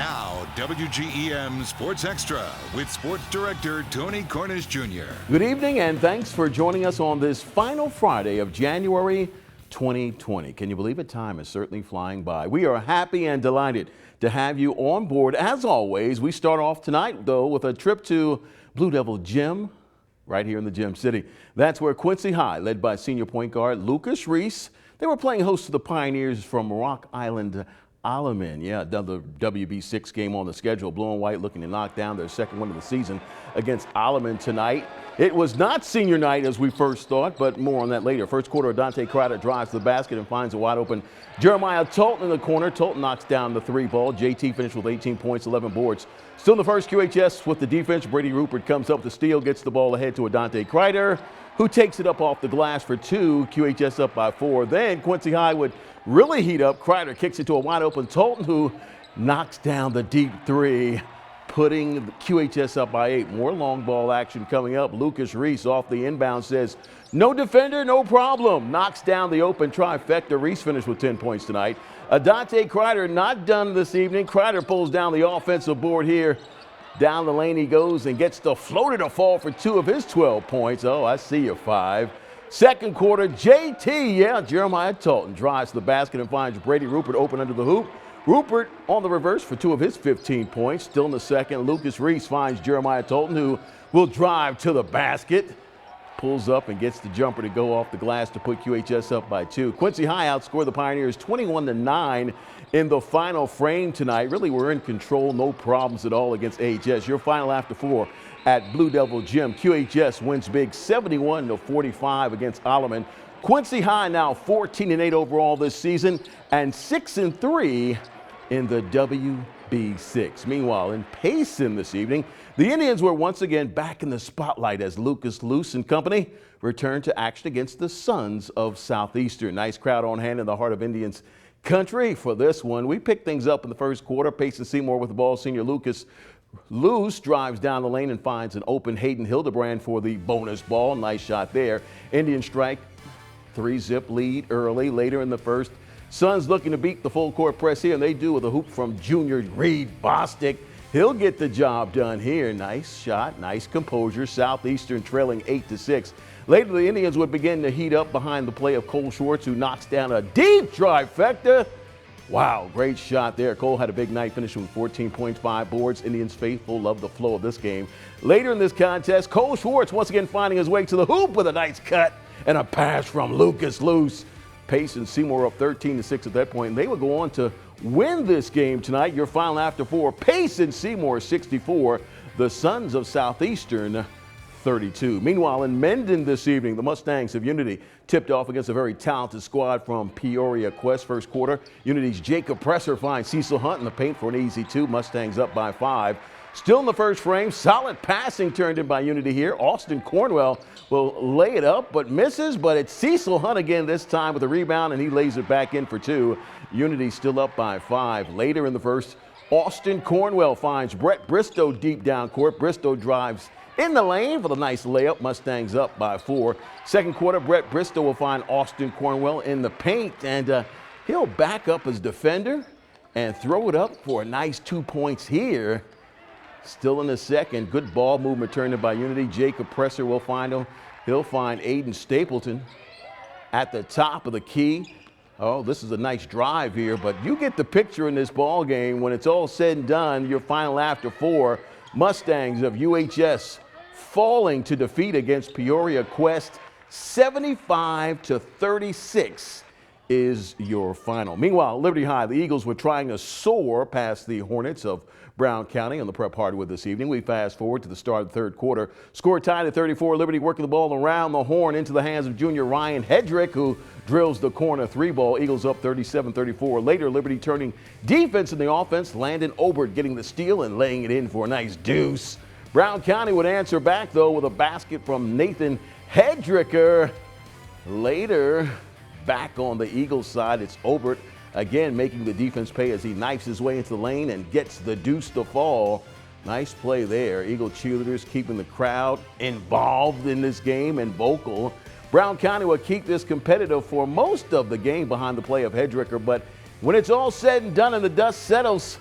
Now, WGEM Sports Extra with Sports Director Tony Cornish Jr. Good evening and thanks for joining us on this final Friday of January 2020. Can you believe it? Time is certainly flying by. We are happy and delighted to have you on board. As always, we start off tonight, though, with a trip to Blue Devil Gym right here in the Gem City. That's where Quincy High, led by senior point guard Lucas Reese, they were playing host to the Pioneers from Rock Island, Alamin. Yeah, another WB6 game on the schedule. Blue and White looking to knock down their second win of the season against Alamin tonight. It was not senior night as we first thought, but more on that later. First quarter, Dante Crowder drives to the basket and finds a wide open Jeremiah Tolton in the corner. Tolton knocks down the three ball. JT finished with 18 points, 11 boards. Still in the first, QHS with the defense. Brady Rupert comes up with the steal, gets the ball ahead to a Dante Crowder, who takes it up off the glass for two. QHS up by 4. Then Quincy High would really heat up. Crowder kicks it to a wide open Tolton, who knocks down the deep three, putting the QHS up by 8. More long ball action coming up. Lucas Reese off the inbound says, no defender, no problem. Knocks down the open trifecta. Reese finished with 10 points tonight. Dante Crowder not done this evening. Crowder pulls down the offensive board here. Down the lane he goes and gets the floater to fall for 2 of his 12 points. Oh, I see you, 5. Second quarter, JT, Jeremiah Tolton drives to the basket and finds Brady Rupert open under the hoop. Rupert on the reverse for 2 of his 15 points. Still in the second, Lucas Reese finds Jeremiah Tolton, who will drive to the basket. Pulls up and gets the jumper to go off the glass to put QHS up by 2. Quincy High outscored the Pioneers 21-9 in the final frame tonight. Really, we're in control, no problems at all against AHS. Your final after 4 at Blue Devil Gym. QHS wins big 71-45 against Alamin. Quincy High now 14-8 overall this season and 6-3 in the WB6. Meanwhile, in Payson this evening, the Indians were once again back in the spotlight as Lucas Luce and company returned to action against the Sons of Southeastern. Nice crowd on hand in the heart of Indians country for this one. We picked things up in the first quarter. Payson Seymour with the ball. Senior Lucas Luce drives down the lane and finds an open Hayden Hildebrand for the bonus ball. Nice shot there. Indian strike 3-zip lead early. Later in the first, Suns looking to beat the full court press here, and they do with a hoop from junior Reed Bostic. He'll get the job done here. Nice shot, nice composure. Southeastern trailing 8-6. Later, the Indians would begin to heat up behind the play of Cole Schwartz, who knocks down a deep trifecta. Wow, great shot there. Cole had a big night, finishing with 14 points, 5 boards. Indians faithful love the flow of this game. Later in this contest, Cole Schwartz once again finding his way to the hoop with a nice cut and a pass from Lucas Luce. Payson Seymour up 13-6 at that point. And they would go on to win this game tonight. Your final after 4, Payson Seymour 64, the Sons of Southeastern 32. Meanwhile, in Mendon this evening, the Mustangs of Unity tipped off against a very talented squad from Peoria Quest. First quarter, Unity's Jacob Presser finds Cecil Hunt in the paint for an easy 2. Mustangs up by 5. Still in the first frame, solid passing turned in by Unity here. Austin Cornwell will lay it up but misses, but it's Cecil Hunt again this time with a rebound, and he lays it back in for 2. Unity still up by 5. Later in the first, Austin Cornwell finds Brett Bristow deep down court. Bristow drives in the lane for the nice layup. Mustangs up by 4. Second quarter, Brett Bristow will find Austin Cornwell in the paint, and he'll back up his defender and throw it up for a nice 2 points here. Still in the second, good ball movement turned in by Unity. Jacob Presser will find him. He'll find Aiden Stapleton at the top of the key. Oh, this is a nice drive here, but you get the picture in this ball game. When it's all said and done, your final after 4, Mustangs of UHS falling to defeat against Peoria Quest 75-36 is your final. Meanwhile, Liberty High, the Eagles were trying to soar past the Hornets of Brown County on the prep hardwood this evening. We fast forward to the start of the third quarter. Score tied at 34. Liberty working the ball around the horn into the hands of junior Ryan Hedrick, who drills the corner 3-ball. Eagles up 37-34. Later, Liberty turning defense in the offense. Landon Obert getting the steal and laying it in for a nice deuce. Brown County would answer back, though, with a basket from Nathan Hedricker. Later, back on the Eagles side, it's Obert again making the defense pay as he knifes his way into the lane and gets the deuce to fall. Nice play there. Eagle cheerleaders keeping the crowd involved in this game and vocal. Brown County will keep this competitive for most of the game behind the play of Hedricker, but when it's all said and done and the dust settles,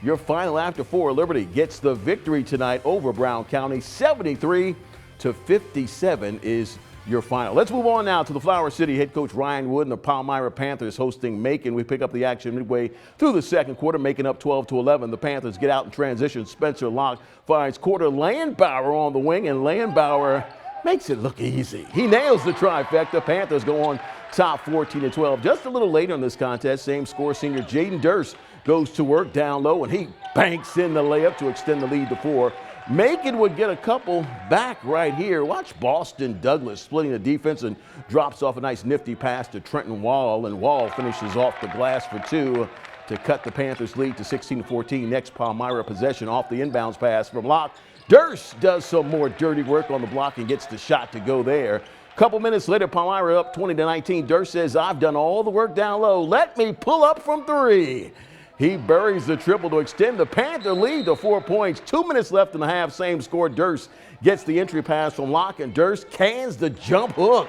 Your final after 4. Liberty gets the victory tonight over Brown County. 73-57 is your final. Let's move on now to the Flower City. Head coach Ryan Wood and the Palmyra Panthers hosting Macon. We pick up the action midway through the second quarter, Macon up 12-11. The Panthers get out in transition. Spencer Locke finds Quarter Landbauer on the wing, and Landbauer makes it look easy. He nails the trifecta. Panthers go on top 14-12. Just a little later in this contest, same score, senior Jaden Durst goes to work down low, and he banks in the layup to extend the lead to 4. Macon would get a couple back right here. Watch Boston Douglas splitting the defense and drops off a nice nifty pass to Trenton Wall, and Wall finishes off the glass for 2 to cut the Panthers lead to 16-14. Next Palmyra possession off the inbounds pass from Locke. Durst does some more dirty work on the block and gets the shot to go there. Couple minutes later, Palmyra up 20-19. Durst says, I've done all the work down low. Let me pull up from 3. He buries the triple to extend the Panther lead to 4 points. 2 minutes left in the half, same score. Durst gets the entry pass from Locke, and Durst cans the jump hook.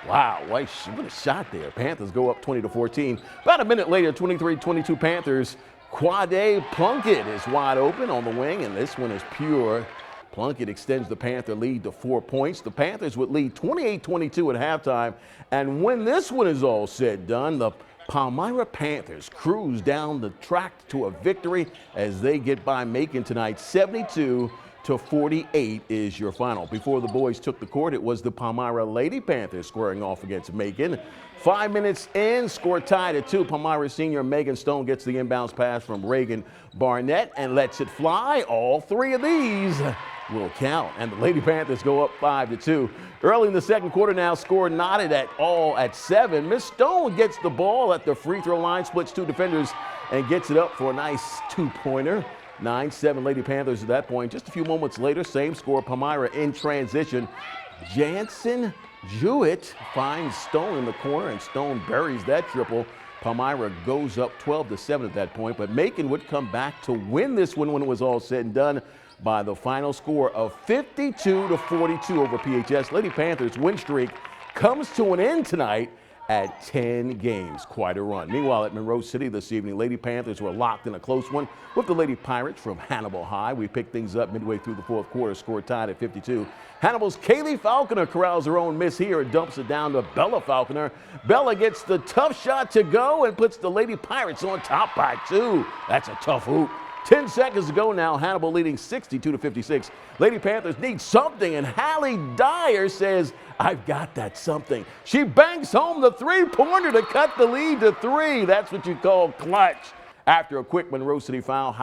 Wow, what a shot there. Panthers go up 20-14. About a minute later, 23-22 Panthers. Quade Plunkett is wide open on the wing, and this one is pure. Plunkett extends the Panther lead to 4 points. The Panthers would lead 28-22 at halftime. And when this one is all said and done, the Palmyra Panthers cruise down the track to a victory as they get by Macon tonight. 72-48 is your final. Before the boys took the court, it was the Palmyra Lady Panthers squaring off against Macon. 5 minutes in, score tied at 2. Palmyra senior Megan Stone gets the inbounds pass from Reagan Barnett and lets it fly. All 3 of these will count, and the Lady Panthers go up 5-2. Early in the second quarter now, score knotted at all at 7. Miss Stone gets the ball at the free throw line, splits 2 defenders, and gets it up for a nice 2-pointer. 9-7 Lady Panthers at that point. Just a few moments later, same score, Palmyra in transition. Jansen Jewett finds Stone in the corner, and Stone buries that triple. Palmyra goes up 12-7 at that point, but Macon would come back to win this one when it was all said and done by the final score of 52-42 over PHS. Lady Panthers' win streak comes to an end tonight at 10 games. Quite a run. Meanwhile, at Monroe City this evening, Lady Panthers were locked in a close one with the Lady Pirates from Hannibal High. We picked things up midway through the fourth quarter, score tied at 52. Hannibal's Kaylee Falconer corrals her own miss here and dumps it down to Bella Falconer. Bella gets the tough shot to go and puts the Lady Pirates on top by 2. That's a tough hoop. 10 seconds to go now. Hannibal leading 62-56. Lady Panthers need something, and Hallie Dyer says, I've got that something. She banks home the 3-pointer to cut the lead to 3. That's what you call clutch. After a quick Monroe City foul,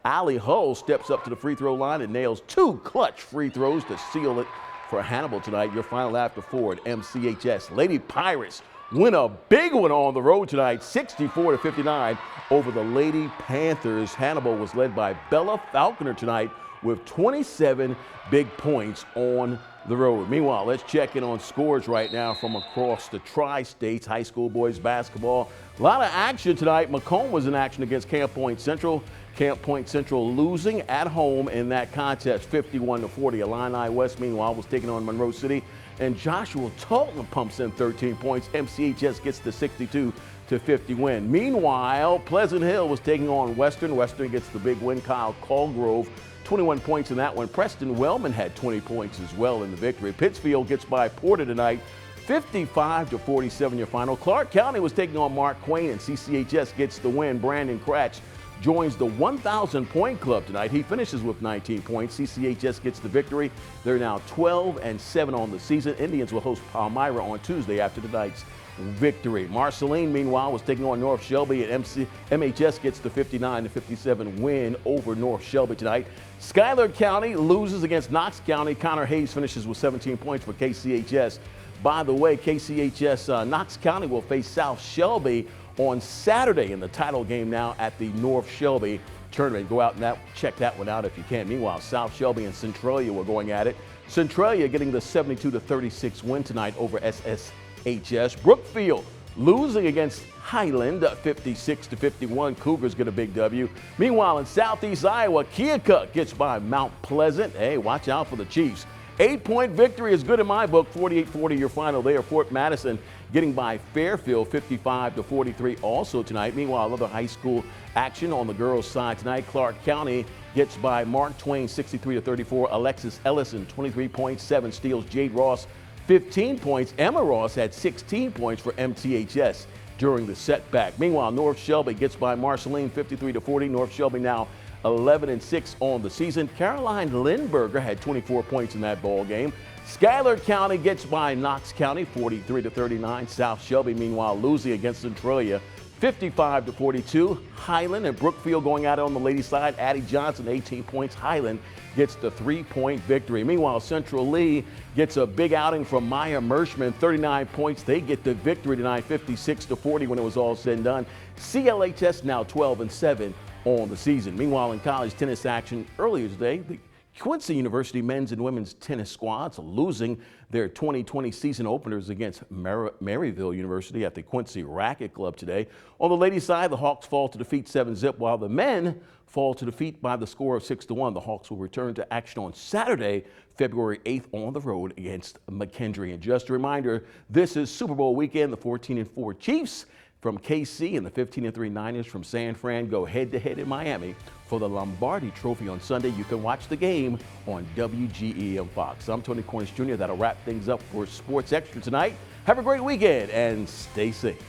Allie Hull steps up to the free throw line and nails 2 clutch free throws to seal it for Hannibal tonight. Your final after 4 at MCHS. Lady Pirates win a big one on the road tonight, 64-59 over the Lady Panthers. Hannibal was led by Bella Falconer tonight with 27 big points on the road. Meanwhile, let's check in on scores right now from across the tri-states. High school boys basketball. A lot of action tonight. Macomb was in action against Camp Point Central. Camp Point Central losing at home in that contest, 51-40. Illini West, meanwhile, was taking on Monroe City. And Joshua Talton pumps in 13 points. MCHS gets the 62-50 win. Meanwhile, Pleasant Hill was taking on Western. Western gets the big win. Kyle Colgrove, 21 points in that one. Preston Wellman had 20 points as well in the victory. Pittsfield gets by Porter tonight, 55-47 your final. Clark County was taking on Mark Quain, and CCHS gets the win. Brandon Cratch joins the 1,000-point club tonight. He finishes with 19 points. CCHS gets the victory. They're now 12-7 on the season. Indians will host Palmyra on Tuesday after tonight's victory. Marceline, meanwhile, was taking on North Shelby, and MHS gets the 59-57 win over North Shelby tonight. Schuyler County loses against Knox County. Connor Hayes finishes with 17 points for KCHS. By the way, KCHS Knox County will face South Shelby on Saturday in the title game now at the North Shelby tournament. Go out and check that one out if you can. Meanwhile, South Shelby and Centralia were going at it. Centralia getting the 72-36 win tonight over SSHS. Brookfield losing against Highland 56-51. Cougars get a big W. Meanwhile, in Southeast Iowa, Keokuk gets by Mount Pleasant. Hey, watch out for the Chiefs. 8-point victory is good in my book. 48-40 your final there. Fort Madison getting by Fairfield 55-43 also tonight. Meanwhile, other high school action on the girls' side tonight. Clark County gets by Mark Twain 63-34. Alexis Ellison 23.7 steals Jade Ross 15 points. Emma Ross had 16 points for MTHS during the setback. Meanwhile, North Shelby gets by Marceline 53-40. North Shelby now 11-6 on the season. Caroline Lindberger had 24 points in that ball game. Schuyler County gets by Knox County 43-39. South Shelby, meanwhile, losing against Centralia 55-42. Highland and Brookfield going at it on the ladies' side. Addie Johnson, 18 points. Highland gets the 3-point victory. Meanwhile, Central Lee gets a big outing from Maya Mershman, 39 points. They get the victory tonight, 56-40 when it was all said and done. CLHS now 12-7 on the season. Meanwhile, in college tennis action earlier today, the Quincy University men's and women's tennis squads losing their 2020 season openers against Maryville University at the Quincy Racquet Club today. On the ladies' side, the Hawks fall to defeat 7-zip, while the men fall to defeat by the score of 6-1. The Hawks will return to action on Saturday, February 8th on the road against McKendree. And just a reminder, this is Super Bowl weekend. The 14-4 Chiefs from KC and the 15-3 Niners from San Fran go head-to-head in Miami for the Lombardi Trophy on Sunday. You can watch the game on WGEM Fox. I'm Tony Cornish Jr. That'll wrap things up for Sports Extra tonight. Have a great weekend and stay safe.